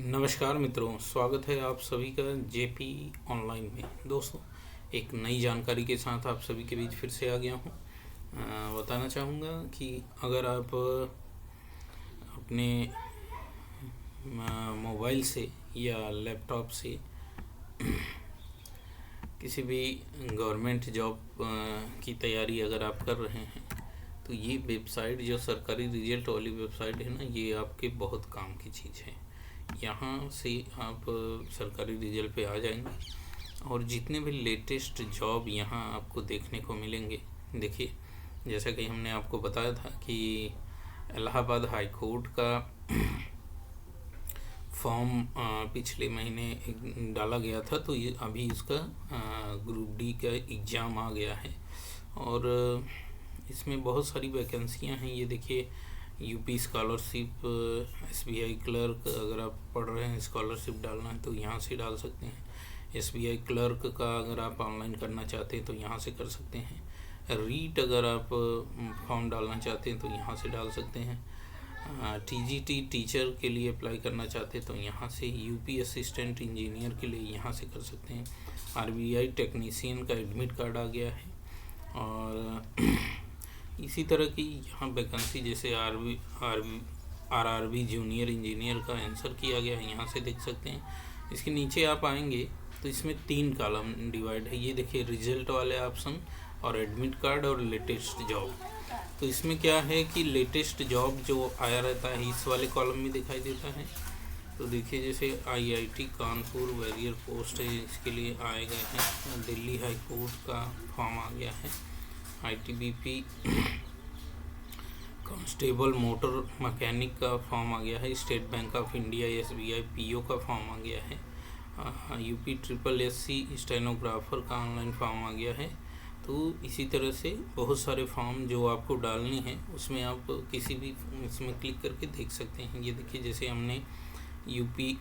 नमस्कार मित्रों, स्वागत है आप सभी का जेपी ऑनलाइन में। दोस्तों, एक नई जानकारी के साथ आप सभी के बीच फिर से आ गया हूँ। बताना चाहूँगा कि अगर आप अपने मोबाइल से या लैपटॉप से किसी भी गवर्नमेंट जॉब की तैयारी अगर आप कर रहे हैं तो ये वेबसाइट, जो सरकारी रिजल्ट वाली वेबसाइट है ना, ये आपके बहुत काम की चीज़ है। यहाँ से आप सरकारी रिजल्ट पे आ जाएंगे और जितने भी लेटेस्ट जॉब यहाँ आपको देखने को मिलेंगे। देखिए, जैसा कि हमने आपको बताया था कि इलाहाबाद हाई कोर्ट का फॉर्म पिछले महीने डाला गया था, तो ये अभी इसका ग्रुप डी का एग्ज़ाम आ गया है और इसमें बहुत सारी वैकेंसियां हैं। ये देखिए, यूपी स्कॉलरशिप, एसबीआई क्लर्क, अगर आप पढ़ रहे हैं स्कॉलरशिप डालना है तो यहाँ से डाल सकते हैं। एसबीआई क्लर्क का अगर आप ऑनलाइन करना चाहते हैं तो यहाँ से कर सकते हैं। रीट अगर आप फॉर्म डालना चाहते हैं तो यहाँ से डाल सकते हैं। टीजीटी टीचर के लिए अप्लाई करना चाहते हैं तो यहाँ से, यूपी असिस्टेंट इंजीनियर के लिए यहाँ से कर सकते हैं। आरबीआई टेक्नीशियन का एडमिट कार्ड आ गया है और इसी तरह की यहाँ वैकेंसी, जैसे आरआरबी जूनियर इंजीनियर का आंसर किया गया है, यहाँ से देख सकते हैं। इसके नीचे आप आएंगे तो इसमें 3 कॉलम डिवाइड है। ये देखिए, रिजल्ट वाले ऑप्शन और एडमिट कार्ड और लेटेस्ट जॉब। तो इसमें क्या है कि लेटेस्ट जॉब जो आया रहता है इस वाले कॉलम में दिखाई देता है। तो देखिए, जैसे आईआईटी कानपुर बैरियर पोस्ट है, इसके लिए आए गए हैं। दिल्ली हाई कोर्ट का फॉर्म आ गया है। आईटीबीपी कांस्टेबल मोटर मैकेनिक का फॉर्म आ गया है। State bank of India SBI PO का फॉर्म आ गया है। यूपी ट्रिपल एससी स्टेनोग्राफर का ऑनलाइन फॉर्म आ गया है। तो इसी तरह से बहुत सारे फॉर्म जो आपको डालने हैं उसमें आप किसी भी इसमें क्लिक करके देख सकते हैं। ये देखिए, जैसे हमने यूपी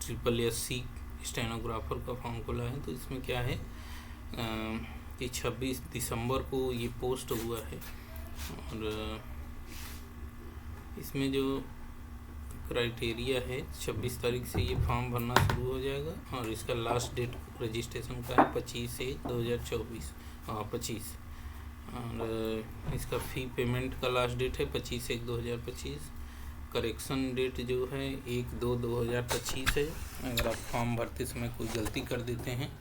ट्रिपल एससी स्टेनोग्राफर का फॉर्म खोला है तो इसमें क्या है कि 26 दिसंबर को ये पोस्ट हुआ है और इसमें जो क्राइटेरिया है 26 तारीख से ये फॉर्म भरना शुरू हो जाएगा और इसका लास्ट डेट रजिस्ट्रेशन का है 25/1/2024 25। और इसका फ़ी पेमेंट का लास्ट डेट है 25/1/2025। करेक्शन डेट जो है 1/2/2025 है। अगर आप फॉर्म भरते समय कोई गलती कर देते हैं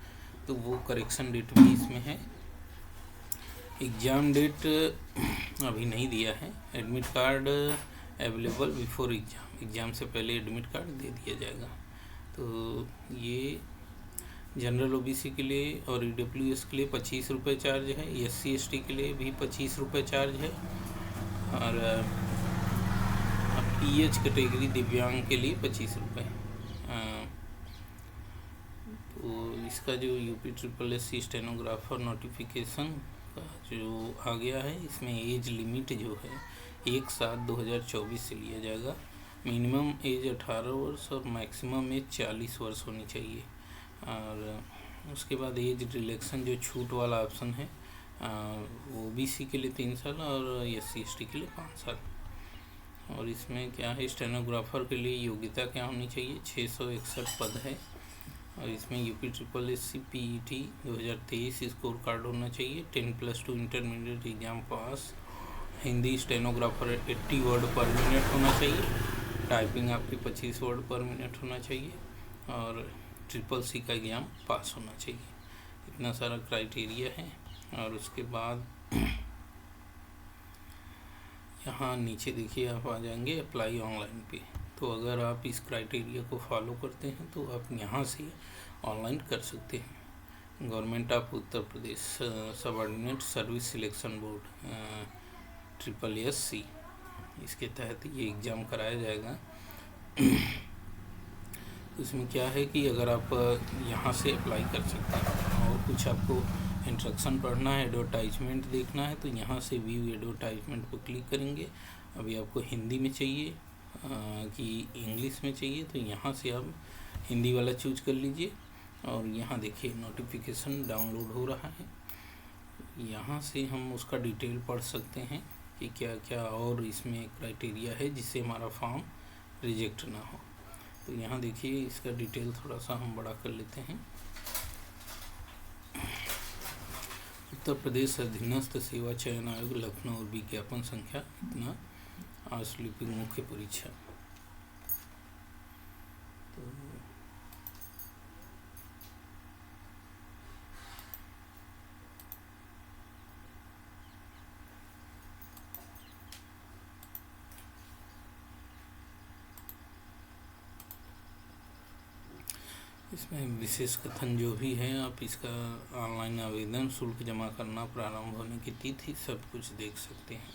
तो वो करेक्शन डेट भी इसमें है। एग्ज़ाम डेट अभी नहीं दिया है। Admit card available before exam से पहले एडमिट कार्ड दे दिया जाएगा। तो ये जनरल ओबीसी के लिए और ईडब्ल्यूएस के लिए 25 रुपये चार्ज है। एससी एसटी के लिए भी 25 रुपये चार्ज है और पीएच कैटेगरी दिव्यांग के लिए 25 रुपये। तो इसका जो UP triple SC stenographer notification का जो आ गया है, इसमें एज लिमिट जो है 1/7/2024 से लिया जाएगा। मिनिमम एज 18 वर्ष और मैक्सिमम एज 40 वर्ष होनी चाहिए। और उसके बाद एज रिलैक्सन जो छूट वाला ऑप्शन है वो ओबीसी के लिए 3 साल और एससी एसटी के लिए 5 साल। और इसमें क्या है, स्टेनोग्राफर के लिए योग्यता क्या होनी चाहिए, 661 पद है। और इसमें UP triple SC PET 2023 score card होना चाहिए। 10+2 इंटरमीडिएट एग्जाम पास। हिंदी स्टेनोग्राफर 80 वर्ड पर मिनट होना चाहिए। टाइपिंग आपकी 25 वर्ड पर मिनट होना चाहिए और ट्रिपल सी का एग्ज़ाम पास होना चाहिए। इतना सारा क्राइटेरिया है। और उसके बाद यहाँ नीचे देखिए, आप आ जाएंगे अप्लाई ऑनलाइन पे। तो अगर आप इस क्राइटेरिया को फॉलो करते हैं तो आप यहाँ से ऑनलाइन कर सकते हैं। Government of Uttar Pradesh subordinate service selection board triple SC, इसके तहत ये एग्ज़ाम कराया जाएगा। इसमें क्या है कि अगर आप यहाँ से अप्लाई कर सकते हैं और कुछ आपको इंस्ट्रक्शन पढ़ना है, एडवर्टाइजमेंट देखना है तो यहाँ से व्यू एडवर्टाइजमेंट पर क्लिक करेंगे। अभी आपको हिंदी में चाहिए कि इंग्लिश में चाहिए तो यहाँ से आप हिंदी वाला चूज कर लीजिए। और यहाँ देखिए, नोटिफिकेशन डाउनलोड हो रहा है। यहाँ से हम उसका डिटेल पढ़ सकते हैं कि क्या क्या और इसमें क्राइटेरिया है जिससे हमारा फॉर्म रिजेक्ट ना हो। तो यहाँ देखिए इसका डिटेल थोड़ा सा हम बड़ा कर लेते हैं। उत्तर प्रदेश अधीनस्थ सेवा चयन आयोग लखनऊ, विज्ञापन संख्या इतना, आश्लिपिक मुख्य परीक्षा। तो इसमें विशेष कथन जो भी है, आप इसका ऑनलाइन आवेदन शुल्क जमा करना, प्रारंभ होने की तिथि, सब कुछ देख सकते हैं।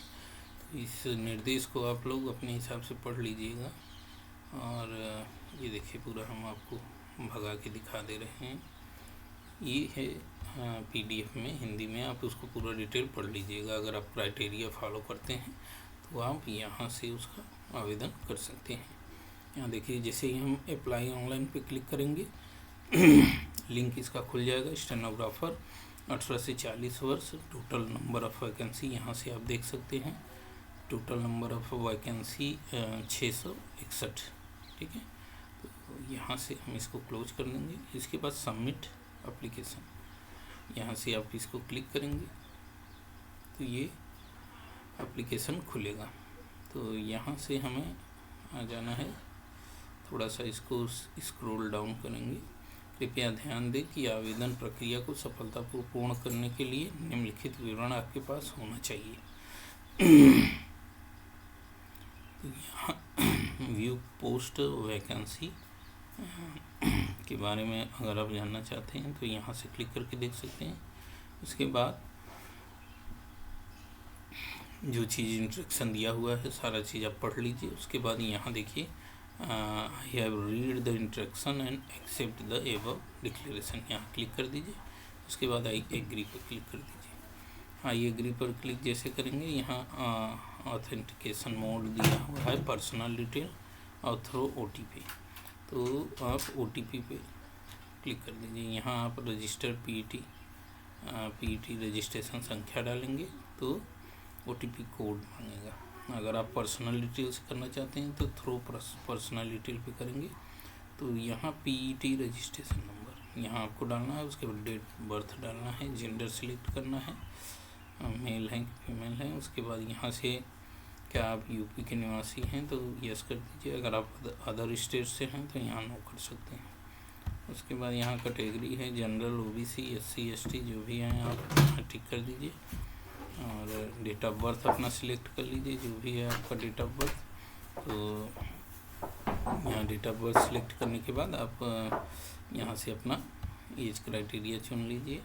तो इस निर्देश को आप लोग अपने हिसाब से पढ़ लीजिएगा। और ये देखिए पूरा हम आपको भगा के दिखा दे रहे हैं। ये है PDF में, हिंदी में, आप उसको पूरा डिटेल पढ़ लीजिएगा। अगर आप क्राइटेरिया फॉलो करते हैं तो आप यहाँ से उसका आवेदन कर सकते हैं। यहाँ देखिए जैसे ही हम अप्लाई ऑनलाइन पे क्लिक करेंगे लिंक इसका खुल जाएगा। स्टेनोग्राफर 18 से 40 वर्ष, टोटल नंबर ऑफ़ वैकेंसी यहाँ से आप देख सकते हैं। टोटल नंबर ऑफ़ वैकेंसी 661, ठीक है। तो यहाँ से हम इसको क्लोज कर देंगे। इसके बाद सबमिट एप्लीकेशन, यहाँ से आप इसको क्लिक करेंगे तो ये एप्लीकेशन खुलेगा। तो यहाँ से हमें आ जाना है, थोड़ा सा इसको स्क्रॉल डाउन करेंगे। कृपया ध्यान दें कि आवेदन प्रक्रिया को सफलतापूर्वक पूर्ण करने के लिए निम्नलिखित विवरण आपके पास होना चाहिए। यहाँ व्यू पोस्ट वैकेंसी के बारे में अगर आप जानना चाहते हैं तो यहाँ से क्लिक करके देख सकते हैं। उसके बाद जो चीज़ इंस्ट्रक्शन दिया हुआ है सारा चीज़ आप पढ़ लीजिए। उसके बाद यहाँ देखिए I have read the instruction and accept the above declaration, यहाँ क्लिक कर दीजिए। उसके बाद आई एग्री पर क्लिक कर दीजिए। आई एग्री पर क्लिक जैसे करेंगे, यहाँ ऑथेंटिकेशन मोड दिया हुआ है, पर्सनल डिटेल और थ्रू OTP। तो आप OTP पे क्लिक कर दीजिए। यहाँ आप रजिस्टर्ड PET रजिस्ट्रेशन संख्या डालेंगे तो OTP कोड मांगेगा। अगर आप पर्सनल डिटेल से करना चाहते हैं तो थ्रू पर्सनल डिटेल पे करेंगे तो यहाँ PET रजिस्ट्रेशन नंबर यहाँ आपको डालना है। उसके बाद डेट बर्थ डालना है, जेंडर सिलेक्ट करना है, मेल है कि फीमेल है। उसके बाद यहाँ से क्या आप यूपी के निवासी हैं तो यस कर दीजिए। अगर आप अदर स्टेट से हैं तो यहाँ नो कर सकते हैं। उसके बाद यहाँ कैटेगरी है जनरल, OBC, SC ST जो भी हैं आप टिक कर दीजिए। और डेट ऑफ बर्थ अपना सिलेक्ट कर लीजिए, जो भी है आपका डेट ऑफ बर्थ। तो यहाँ डेट ऑफ बर्थ सिलेक्ट करने के बाद आप यहाँ से अपना एज क्राइटेरिया चुन लीजिए,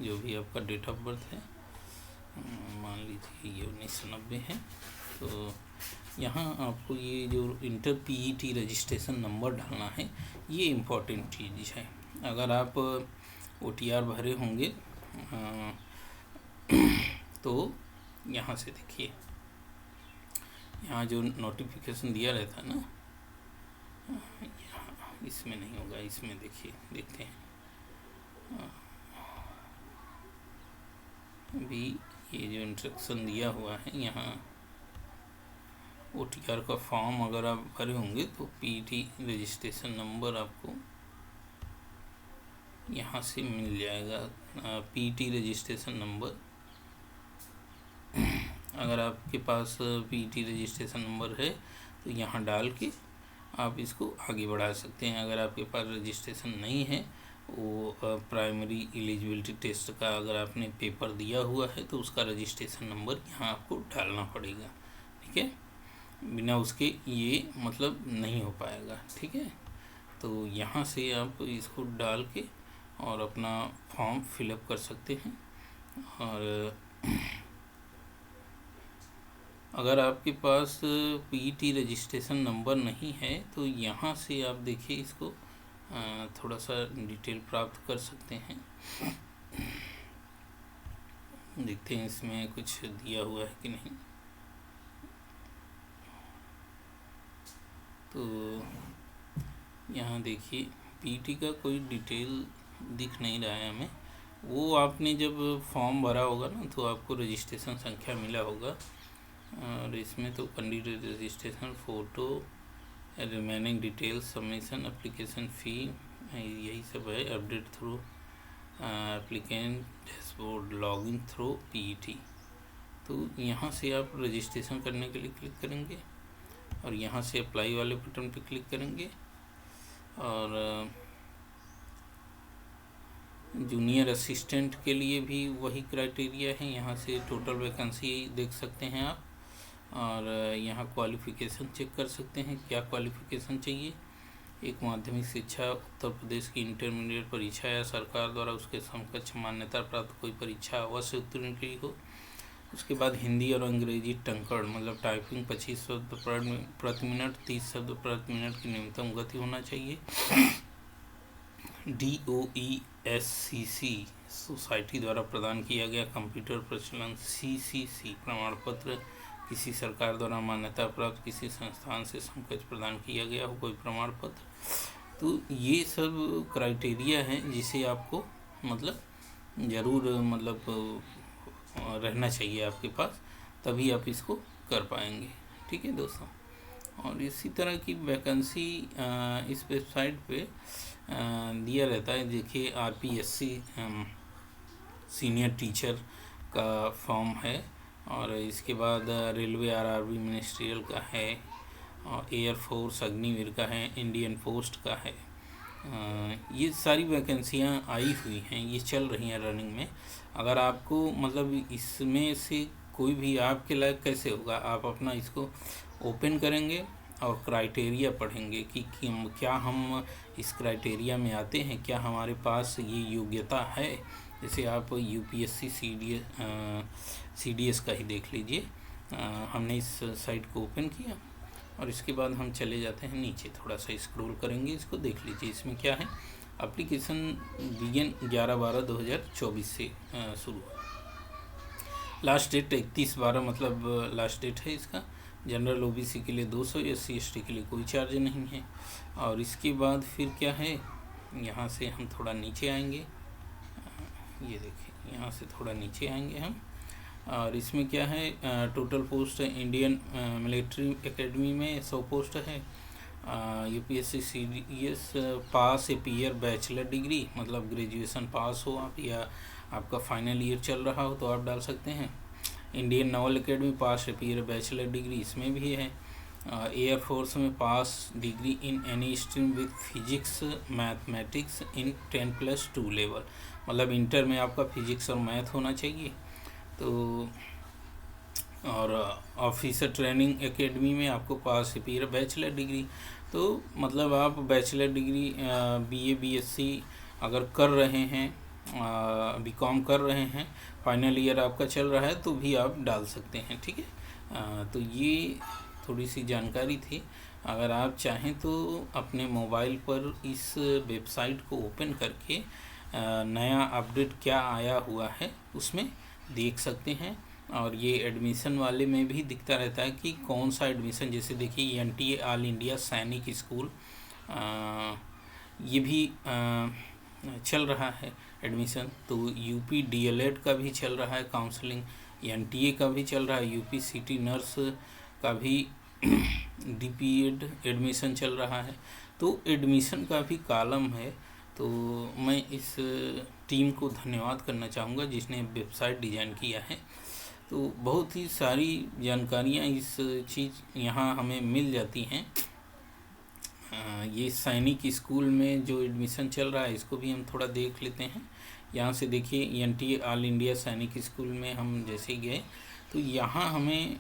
जो भी आपका डेट ऑफ बर्थ है। मान लीजिए ये 1990 है। तो यहाँ आपको ये जो इंटर PET रजिस्ट्रेशन नंबर डालना है, ये इम्पोर्टेंट चीज़ है। अगर आप OTR भरे होंगे तो यहाँ से देखिए, यहाँ जो नोटिफिकेशन दिया रहता है ना, यहाँ इसमें नहीं होगा, इसमें देखिए, देखते हैं भी ये जो इंस्ट्रक्शन दिया हुआ है। यहाँ OTR का फॉर्म अगर आप भरे होंगे तो PET रजिस्ट्रेशन नंबर आपको यहाँ से मिल जाएगा। PET रजिस्ट्रेशन नंबर, अगर आपके पास PET रजिस्ट्रेशन नंबर है तो यहाँ डाल के आप इसको आगे बढ़ा सकते हैं। अगर आपके पास रजिस्ट्रेशन नहीं है, वो प्राइमरी एलिजिबिलिटी टेस्ट का अगर आपने पेपर दिया हुआ है तो उसका रजिस्ट्रेशन नंबर यहाँ आपको डालना पड़ेगा, ठीक है। बिना उसके ये मतलब नहीं हो पाएगा, ठीक है। तो यहाँ से आप इसको डाल के और अपना फॉर्म फिलअप कर सकते हैं। और अगर आपके पास PET रजिस्ट्रेशन नंबर नहीं है तो यहाँ से आप देखिए इसको थोड़ा सा डिटेल प्राप्त कर सकते हैं। देखते हैं इसमें कुछ दिया हुआ है कि नहीं। तो यहाँ देखिए PET का कोई डिटेल दिख नहीं रहा है हमें। वो आपने जब फॉर्म भरा होगा ना तो आपको रजिस्ट्रेशन संख्या मिला होगा। और इसमें तो candidate registration photo remaining details submission application fee यही सब है। Update through applicant dashboard login through PET। तो यहाँ से आप रजिस्ट्रेशन करने के लिए क्लिक करेंगे और यहाँ से अप्लाई वाले बटन पे क्लिक करेंगे और जूनियर असिस्टेंट के लिए भी वही क्राइटेरिया है। यहाँ से टोटल वैकेंसी देख सकते हैं आप और यहाँ क्वालिफ़िकेशन चेक कर सकते हैं क्या क्वालिफ़िकेशन चाहिए। एक माध्यमिक शिक्षा उत्तर प्रदेश की इंटरमीडिएट परीक्षा या सरकार द्वारा उसके समकक्ष मान्यता प्राप्त कोई परीक्षा अवश्य उत्तीर्ण की हो। उसके बाद हिंदी और अंग्रेजी टंकड़ मतलब टाइपिंग 25 शब्द प्रति मिनट 30 शब्द प्रति मिनट की न्यूनतम गति होना चाहिए। DOESCC सोसाइटी द्वारा प्रदान किया गया कंप्यूटर प्रचलन CCC प्रमाण पत्र किसी सरकार द्वारा मान्यता प्राप्त किसी संस्थान से समकक्ष प्रदान किया गया हो कोई प्रमाण पत्र। तो ये सब क्राइटेरिया है जिसे आपको मतलब ज़रूर मतलब रहना चाहिए आपके पास, तभी आप इसको कर पाएंगे। ठीक है दोस्तों, और इसी तरह की वैकेंसी इस वेबसाइट पे दिया रहता है। देखिए RPSC सीनियर टीचर का फॉर्म है और इसके बाद रेलवे RRB मिनिस्ट्रियल का है और एयरफोर्स अग्निवीर का है, इंडियन पोस्ट का है। ये सारी वैकेंसियाँ आई हुई हैं, ये चल रही हैं रनिंग में। अगर आपको मतलब इसमें से कोई भी आपके लायक कैसे होगा, आप अपना इसको ओपन करेंगे और क्राइटेरिया पढ़ेंगे कि क्या हम इस क्राइटेरिया में आते हैं, क्या हमारे पास ये योग्यता है। जैसे आप UPSC CDS का ही देख लीजिए। हमने इस साइट को ओपन किया और इसके बाद हम चले जाते हैं नीचे, थोड़ा सा स्क्रॉल करेंगे, इसको देख लीजिए। इसमें क्या है, एप्लीकेशन बिगिन 11/12/2024 से शुरू है। लास्ट डेट 31/12 मतलब लास्ट डेट है इसका। जनरल OBC के लिए 200, SC ST के लिए कोई चार्ज नहीं है। और इसके बाद फिर क्या है, यहाँ से हम थोड़ा नीचे आएंगे, ये देखिए यहाँ से थोड़ा नीचे आएंगे हम और इसमें क्या है, total post Indian military academy में 100 पोस्ट है। UPSC CDS पास ईयर बैचलर डिग्री मतलब ग्रेजुएशन पास हो आप या आपका फाइनल ईयर चल रहा हो तो आप डाल सकते हैं। Indian naval academy pass year bachelor degree इसमें भी है। एयरफोर्स में pass degree in any stream with physics mathematics in 10+2 level मतलब इंटर में आपका फिजिक्स और मैथ होना चाहिए। तो और ऑफिसर ट्रेनिंग एकेडमी में आपको पास ईयर बैचलर डिग्री। तो मतलब आप बैचलर डिग्री BA BSc अगर कर रहे हैं, BCom कर रहे हैं, फाइनल ईयर आपका चल रहा है तो भी आप डाल सकते हैं। ठीक है, तो ये थोड़ी सी जानकारी थी। अगर आप चाहें तो अपने मोबाइल पर इस वेबसाइट को ओपन करके नया अपडेट क्या आया हुआ है उसमें देख सकते हैं। और ये एडमिशन वाले में भी दिखता रहता है कि कौन सा एडमिशन, जैसे देखिए NTA ऑल इंडिया सैनिक स्कूल ये भी चल रहा है एडमिशन। तो UP DLED का भी चल रहा है काउंसलिंग, NTA का भी चल रहा है, UP सिटी नर्स का भी DPED एडमिशन चल रहा है। तो एडमिशन का भी कॉलम है। तो मैं इस टीम को धन्यवाद करना चाहूँगा जिसने वेबसाइट डिज़ाइन किया है। तो बहुत ही सारी जानकारियाँ इस चीज़ यहाँ हमें मिल जाती हैं। ये सैनिक स्कूल में जो एडमिशन चल रहा है इसको भी हम थोड़ा देख लेते हैं। यहाँ से देखिए NTA ऑल इंडिया सैनिक स्कूल में हम जैसे गए तो यहाँ हमें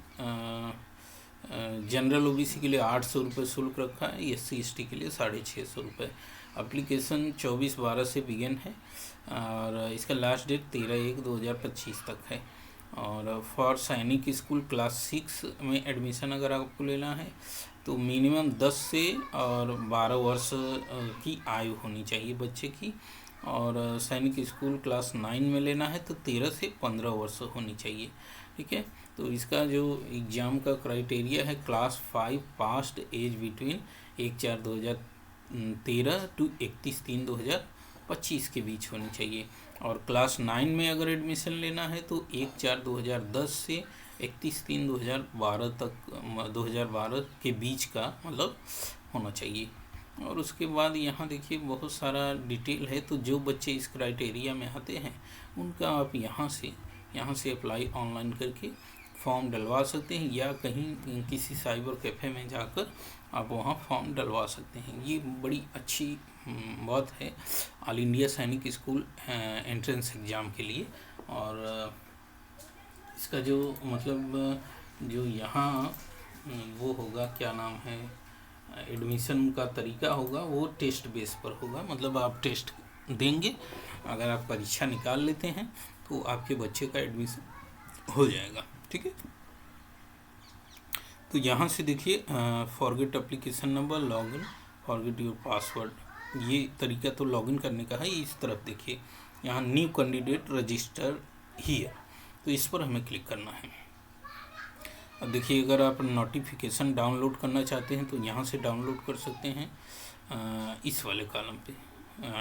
जनरल OBC के लिए 800 रुपये शुल्क रखा है, SC ST के लिए 650 रुपये। एप्लीकेशन 24/12 से बिगिन है और इसका लास्ट डेट 13/1/2025 तक है। और फॉर सैनिक स्कूल क्लास 6 में एडमिशन अगर आपको लेना है तो मिनिमम 10 से और 12 वर्ष की आयु होनी चाहिए बच्चे की। और सैनिक स्कूल क्लास 9 में लेना है तो 13 से 15 वर्ष होनी चाहिए। ठीक है, तो इसका जो एग्ज़ाम का क्राइटेरिया है class 5 passed age between 1/4/2013 to 31/3/2025 के बीच होनी चाहिए। और क्लास 9 में अगर एडमिशन लेना है तो 1/4/2010 से 31/3/2012 तक 2012 के बीच का मतलब होना चाहिए। और उसके बाद यहाँ देखिए बहुत सारा डिटेल है, तो जो बच्चे इस क्राइटेरिया में आते हैं उनका आप यहाँ से अप्लाई ऑनलाइन करके फॉर्म डलवा सकते हैं, या कहीं किसी साइबर कैफ़े में जाकर आप वहाँ फॉर्म डलवा सकते हैं। ये बड़ी अच्छी बात है ऑल इंडिया सैनिक स्कूल एंट्रेंस एग्ज़ाम के लिए। और इसका जो मतलब जो यहाँ वो होगा, क्या नाम है, एडमिशन का तरीका होगा वो टेस्ट बेस पर होगा। मतलब आप टेस्ट देंगे, अगर आप परीक्षा निकाल लेते हैं तो आपके बच्चे का एडमिशन हो जाएगा। ठीक है, तो यहाँ से देखिए forget application number, login, forget your password, ये तरीका तो लॉगिन करने का है। इस तरफ देखिए यहाँ न्यू कैंडिडेट रजिस्टर हियर, तो इस पर हमें क्लिक करना है। अब देखिए अगर आप नोटिफिकेशन डाउनलोड करना चाहते हैं तो यहाँ से डाउनलोड कर सकते हैं, इस वाले कॉलम पे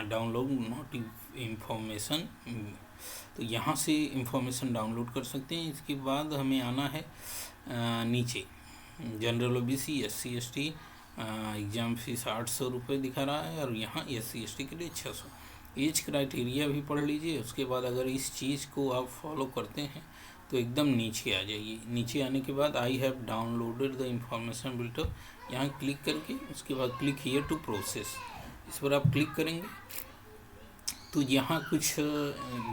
डाउनलोड इंफॉर्मेशन, तो यहाँ से इंफॉर्मेशन डाउनलोड कर सकते हैं। इसके बाद हमें आना है नीचे general OBC, SC ST, exam fees 800 रुपये दिखा रहा है, और यहाँ SC ST के लिए 600। एज क्राइटेरिया भी पढ़ लीजिए। उसके बाद अगर इस चीज़ को आप फॉलो करते हैं तो एकदम नीचे आ जाइए। नीचे आने के बाद I have downloaded the information built up, यहाँ क्लिक करके उसके बाद क्लिक हियर टू प्रोसेस, इस पर आप क्लिक करेंगे तो यहाँ कुछ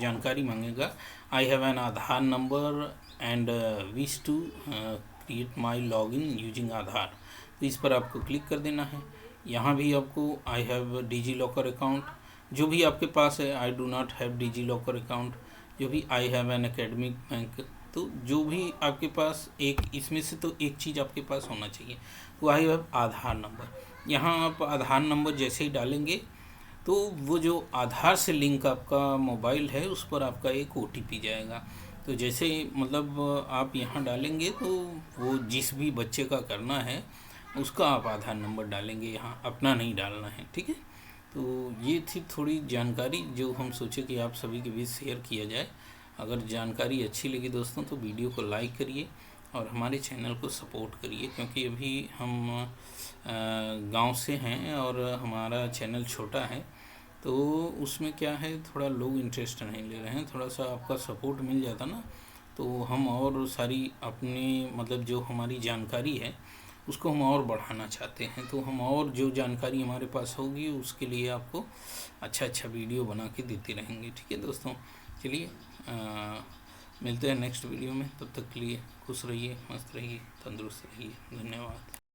जानकारी मांगेगा। I have an Aadhaar number and wish to create my login using Aadhaar, तो इस पर आपको क्लिक कर देना है। यहाँ भी आपको I have DigiLocker account, जो भी आपके पास है, I do not have DigiLocker account, जो भी I have an academic bank, तो जो भी आपके पास एक इसमें से तो एक चीज़ आपके पास होना चाहिए। तो आई हैव आधार नंबर, यहाँ आप आधार नंबर जैसे ही डालेंगे तो वो जो आधार से लिंक आपका मोबाइल है उस पर आपका एक OTP जाएगा। तो जैसे मतलब आप यहाँ डालेंगे तो वो जिस भी बच्चे का करना है उसका आप आधार नंबर डालेंगे, यहाँ अपना नहीं डालना है। ठीक है, तो ये थी थोड़ी जानकारी जो हम सोचे कि आप सभी के बीच शेयर किया जाए। अगर जानकारी अच्छी लगी दोस्तों तो वीडियो को लाइक करिए और हमारे चैनल को सपोर्ट करिए, क्योंकि अभी हम गांव से हैं और हमारा चैनल छोटा है, तो उसमें क्या है थोड़ा लोग इंटरेस्ट नहीं ले रहे हैं। थोड़ा सा आपका सपोर्ट मिल जाता ना तो हम और सारी अपनी मतलब जो हमारी जानकारी है उसको हम और बढ़ाना चाहते हैं। तो हम और जो जानकारी हमारे पास होगी उसके लिए आपको अच्छा वीडियो बना के देते रहेंगे। ठीक है दोस्तों, चलिए मिलते हैं नेक्स्ट वीडियो में। तब तक के लिए खुश रहिए, मस्त रहिए, तंदुरुस्त रहिए। धन्यवाद।